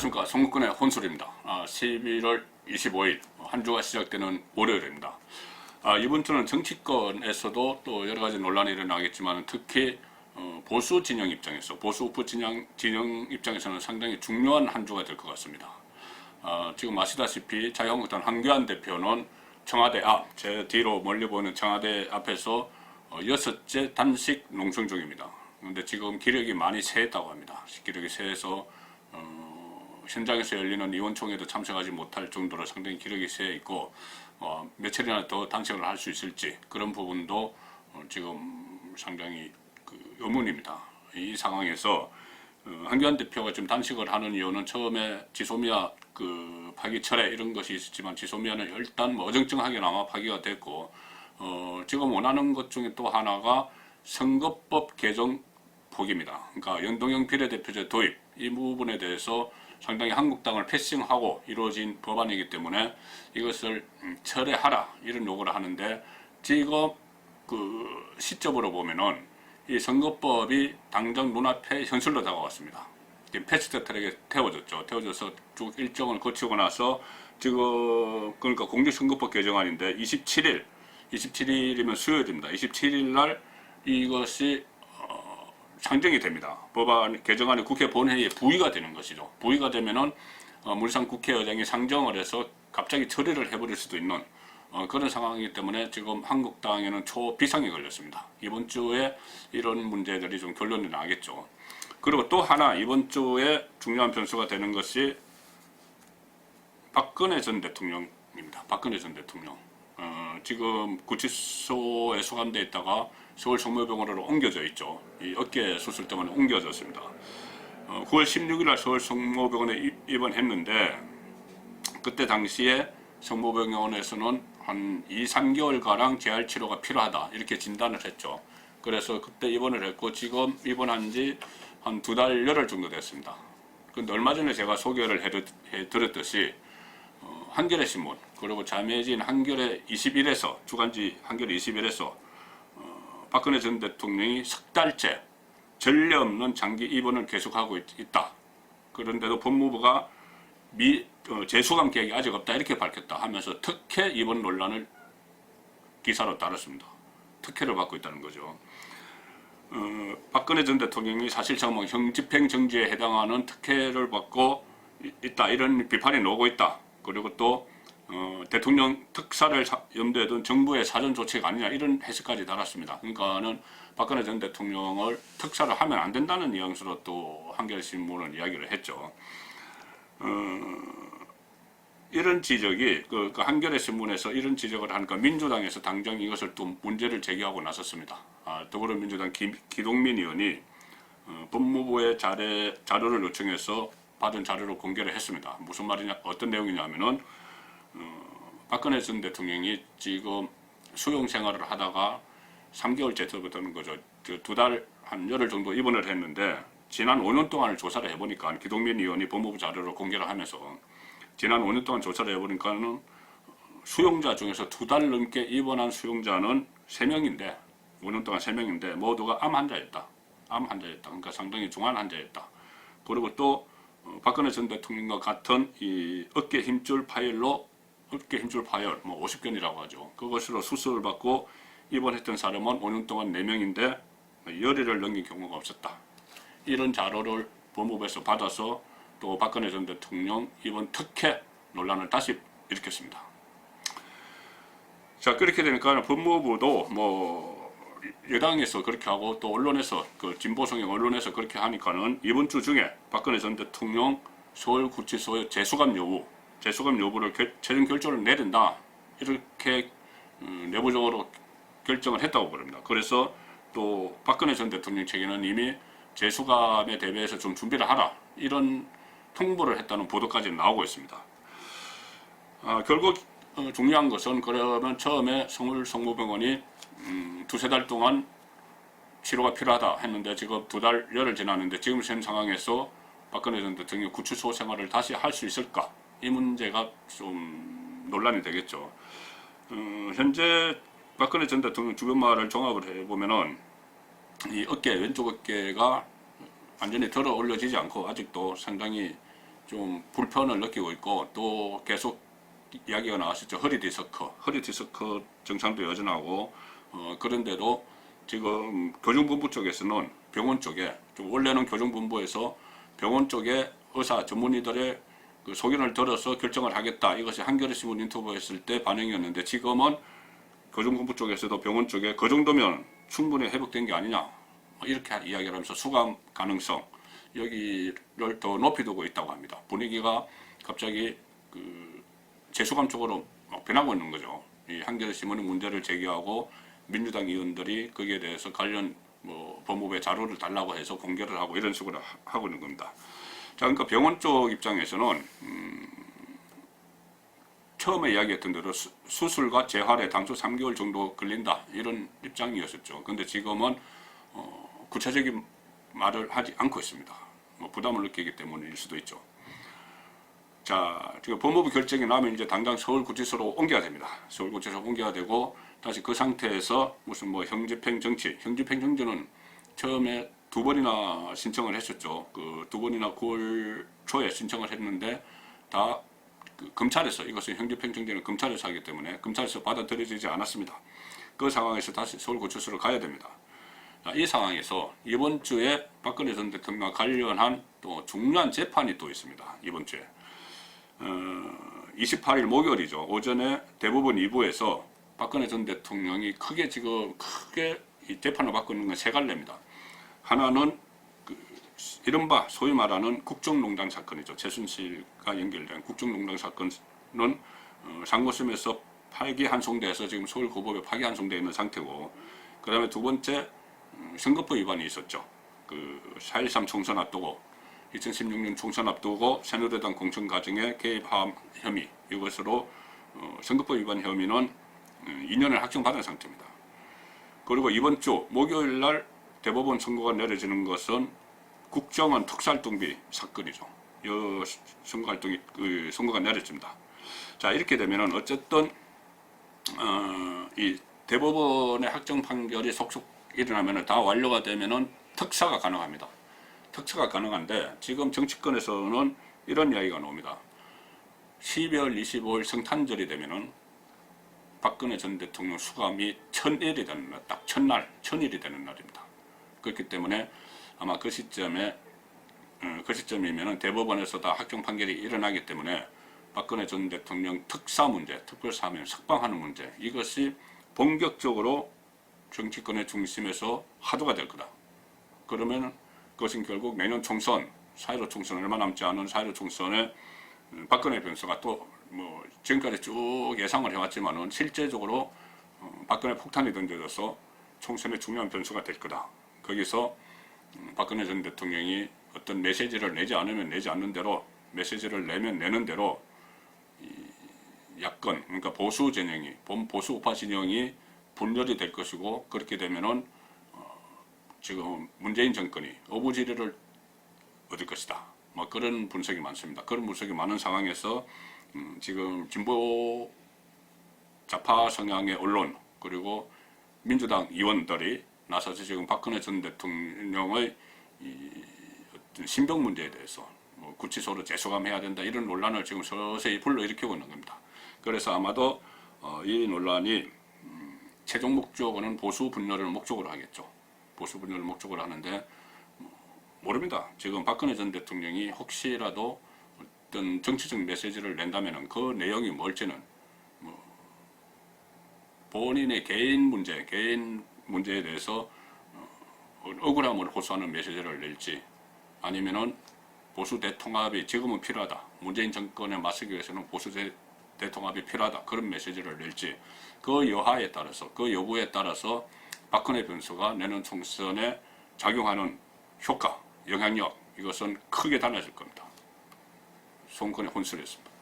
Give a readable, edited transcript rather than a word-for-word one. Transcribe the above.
안녕하십니까. 송국근의 혼술입니다. 11월 25일 한 주가 시작되는 월요일입니다. 이번 주는 정치권에서도 또 여러 가지 논란이 일어나겠지만 특히 보수 진영 입장에서 보수 우파 진영 입장에서는 상당히 중요한 한 주가 될 것 같습니다. 지금 아시다시피 자유한국당 한교안 대표는 청와대 앞, 제 뒤로 멀리 보이는 청와대 앞에서 6째 단식 농성 중입니다. 그런데 지금 기력이 많이 쇠했다고 합니다. 기력이 쇠해서 현장에서 열리는 의원총회도 참석하지 못할 정도로 상당히 기력이 쇠해 있고 며칠이나 더 단식을 할 수 있을지 그런 부분도 지금 상당히 의문입니다. 이 상황에서 한교안 대표가 지금 단식을 하는 이유는 처음에 지소미아 파기 철회 이런 것이 있었지만 지소미아는 일단 어정쩡하게나마 파기가 됐고 지금 원하는 것 중에 또 하나가 선거법 개정 포기입니다. 그러니까 연동형 비례대표제 도입 이 부분에 대해서 상당히 한국당을 패싱하고 이루어진 법안이기 때문에 이것을 철회하라 이런 요구를 하는데 지금 시점으로 보면은 이 선거법이 당장 눈앞에 현실로 다가왔습니다. 패스트트랙에 태워져서 쭉 일정을 거치고 나서 지금 그러니까 공직선거법 개정안인데 27일이면 수요일입니다. 27일 날 이것이 상정이 됩니다. 법안 개정안이 국회 본회의에 부의가 되는 것이죠. 부의가 되면은 물상 국회의장이 상정을 해서 갑자기 처리를 해버릴 수도 있는 그런 상황이기 때문에 지금 한국당에는 초비상이 걸렸습니다. 이번 주에 이런 문제들이 좀 결론이 나겠죠. 그리고 또 하나 이번 주에 중요한 변수가 되는 것이 박근혜 전 대통령입니다. 박근혜 전 대통령. 지금 구치소에 수감되어 있다가 서울 성모병원으로 옮겨져 있죠. 이 어깨 수술 때문에 옮겨졌습니다. 9월 16일 날 서울 성모병원에 입원했는데 그때 당시에 성모병원에서는 한 2~3개월가량 재활 치료가 필요하다 이렇게 진단을 했죠. 그래서 그때 입원을 했고 지금 입원한 지 한 2달 열흘 정도 됐습니다. 근데 얼마 전에 제가 소개를 해드렸듯이 한겨레 신문 그리고 자매진 한겨레 21에서 주간지 한겨레 21에서 박근혜 전 대통령이 석 달째 전례 없는 장기 입원을 계속하고 있다. 그런데도 법무부가 재수감 계획이 아직 없다 이렇게 밝혔다 하면서 특혜 입원 논란을 기사로 다뤘습니다. 특혜를 받고 있다는 거죠. 박근혜 전 대통령이 사실상 형집행정지에 해당하는 특혜를 받고 있다 이런 비판이 나오고 있다. 그리고 또 대통령 특사를 염두에 둔 정부의 사전 조치가 아니냐 이런 해석까지 달았습니다. 그러니까는 박근혜 전 대통령을 특사를 하면 안 된다는 뉘앙스로 또 한겨레신문은 이야기를 했죠. 이런 지적이 한겨레신문에서 이런 지적을 하니까 민주당에서 당장 이것을 또 문제를 제기하고 나섰습니다. 더불어민주당 기동민 의원이 법무부에 자료를 요청해서 받은 자료를 공개를 했습니다. 무슨 말이냐, 어떤 내용이냐면은 박근혜 전 대통령이 지금 수용 생활을 하다가 3개월째 접어드는 거죠. 2달 한 열흘 정도 입원을 했는데 지난 5년 동안을 조사를 해보니까 기동민 의원이 법무부 자료를 공개를 하면서 지난 5년 동안 조사를 해보니까는 수용자 중에서 2달 넘게 입원한 수용자는 3명인데 5년 동안 3명인데 모두가 암 환자였다. 그러니까 상당히 중한 환자였다. 그리고 또 박근혜 전 대통령과 같은 이 어깨 힘줄 파열, 50견이라고 하죠. 그것으로 수술을 받고 입원했던 사람은 5년 동안 4명인데 열흘을 넘긴 경우가 없었다. 이런 자료를 법무부에서 받아서 또 박근혜 전 대통령 입원 특혜 논란을 다시 일으켰습니다. 자, 그렇게 되니까 법무부도 여당에서 그렇게 하고 또 언론에서 진보성의 언론에서 그렇게 하니까는 이번 주 중에 박근혜 전 대통령 서울구치소의 재수감 여부를 최종 결정을 내린다 이렇게 내부적으로 결정을 했다고 그럽니다. 그래서 또 박근혜 전 대통령 측에는 이미 재수감에 대비해서 좀 준비를 하라 이런 통보를 했다는 보도까지 나오고 있습니다. 결국 중요한 것은 그러면 처음에 서울 성모병원이 2~3달 동안 치료가 필요하다 했는데 지금 2달 열흘 지났는데 지금 현 상황에서 박근혜 전 대통령 구치소 생활을 다시 할 수 있을까? 이 문제가 좀 논란이 되겠죠. 현재 박근혜 전 대통령 주변말을 종합을 해보면은 이 왼쪽 어깨가 완전히 들어 올려지지 않고 아직도 상당히 좀 불편을 느끼고 있고, 또 계속 이야기가 나왔었죠. 허리 디스크 증상도 여전하고, 그런데도 지금 교정본부 쪽에서는 병원 쪽에, 원래는 교정본부에서 병원 쪽에 의사 전문의들의 그 소견을 들어서 결정을 하겠다, 이것이 한겨레 신문 인터뷰했을 때 반응이었는데, 지금은 교정본부 쪽에서도 병원 쪽에 그 정도면 충분히 회복된 게 아니냐, 이렇게 이야기를 하면서 수감 가능성 여기를 더 높이 두고 있다고 합니다. 분위기가 갑자기 그 재수감 쪽으로 막 변하고 있는 거죠. 이 한겨레 신문의 문제를 제기하고 민주당 의원들이 거기에 대해서 관련 법무부에 자료를 달라고 해서 공개를 하고 이런 식으로 하고 있는 겁니다. 자, 그러니까 병원 쪽 입장에서는 처음에 이야기했던 대로 수술과 재활에 당초 3개월 정도 걸린다, 이런 입장이었었죠. 근데 지금은 구체적인 말을 하지 않고 있습니다. 부담을 느끼기 때문일 수도 있죠. 자, 지금 법무부 결정이 나면 이제 당장 서울구치소로 옮겨야 됩니다. 서울구치소로 옮겨야 되고, 다시 그 상태에서 무슨 형집행정지, 형집행정지는 처음에 2번이나 신청을 했었죠. 그 2번이나 9월 초에 신청을 했는데 다 검찰에서, 이것은 형집행정지는 검찰에서 하기 때문에 검찰에서 받아들여지지 않았습니다. 그 상황에서 다시 서울구치소로 가야 됩니다. 이 상황에서 이번 주에 박근혜 전 대통령과 관련한 또 중요한 재판이 또 있습니다. 이번 주에 28일 목요일이죠. 오전에 대법원 2부에서 박근혜 전 대통령이 크게 이 재판을 받고 있는 건 세 갈래입니다. 하나는 이른바 소위 말하는 국정농단 사건이죠. 최순실과 연결된 국정농단 사건은 상고심에서 파기환송돼서 지금 서울고법에 파기환송되어 있는 상태고, 그 다음에 두 번째 선거법 위반이 있었죠. 그 4.13 총선 앞두고, 2016년 총선 앞두고 새누리당 공천 과정에 개입한 혐의, 이것으로 선거법 위반 혐의는 2년을 확정받은 상태입니다. 그리고 이번 주 목요일 날 대법원 선고가 내려지는 것은 국정원 특수활동비 사건이죠. 이 선고가 내려집니다. 자, 이렇게 되면은 어쨌든 이 대법원의 확정 판결이 속속 일어나면은, 다 완료가 되면은 특사가 가능합니다. 특사가 가능한데, 지금 정치권에서는 이런 이야기가 나옵니다. 12월 25일 성탄절이 되면은 박근혜 전 대통령 수감이 1000일이 되는 날, 딱 첫날, 1000일이 되는 날입니다. 그렇기 때문에 아마 그 시점이면은 대법원에서 다 확정 판결이 일어나기 때문에 박근혜 전 대통령 특사 문제, 특별사면 석방하는 문제, 이것이 본격적으로 정치권의 중심에서 화두가 될 거다. 그러면 그것은 결국 내년 총선, 4.15 총선, 얼마 남지 않은 4.15 총선에 박근혜 변수가 또 지금까지 쭉 예상을 해왔지만은 실제적으로 박근혜 폭탄이 던져져서 총선의 중요한 변수가 될 거다. 거기서 박근혜 전 대통령이 어떤 메시지를 내지 않으면 내지 않는 대로, 메시지를 내면 내는 대로 야권, 그러니까 보수 진영이, 보수 우파 진영이 분열이 될 것이고, 그렇게 되면은 지금 문재인 정권이 어부지리를 얻을 것이다. 그런 분석이 많습니다. 그런 분석이 많은 상황에서 지금 진보 좌파 성향의 언론, 그리고 민주당 의원들이 나서서 지금 박근혜 전 대통령의 어떤 신병 문제에 대해서 구치소로 재수감해야 된다, 이런 논란을 지금 서서히 불러일으키고 있는 겁니다. 그래서 아마도 이 논란이 최종 목적은 보수 분열을 목적으로 하겠죠. 보수 분열을 목적으로 하는데, 모릅니다. 지금 박근혜 전 대통령이 혹시라도 어떤 정치적 메시지를 낸다면은 그 내용이 뭘지는 본인의 개인 문제에 대해서 억울함을 호소하는 메시지를 낼지, 아니면은 보수 대통합이 지금은 필요하다, 문재인 정권에 맞서기 위해서는 보수 대통합이 필요하다, 그런 메시지를 낼지, 그 여하에 따라서, 그 여부에 따라서 박근혜 변수가 내년 총선에 작용하는 효과, 영향력, 이것은 크게 달라질 겁니다. 송건의 혼술이었습니다.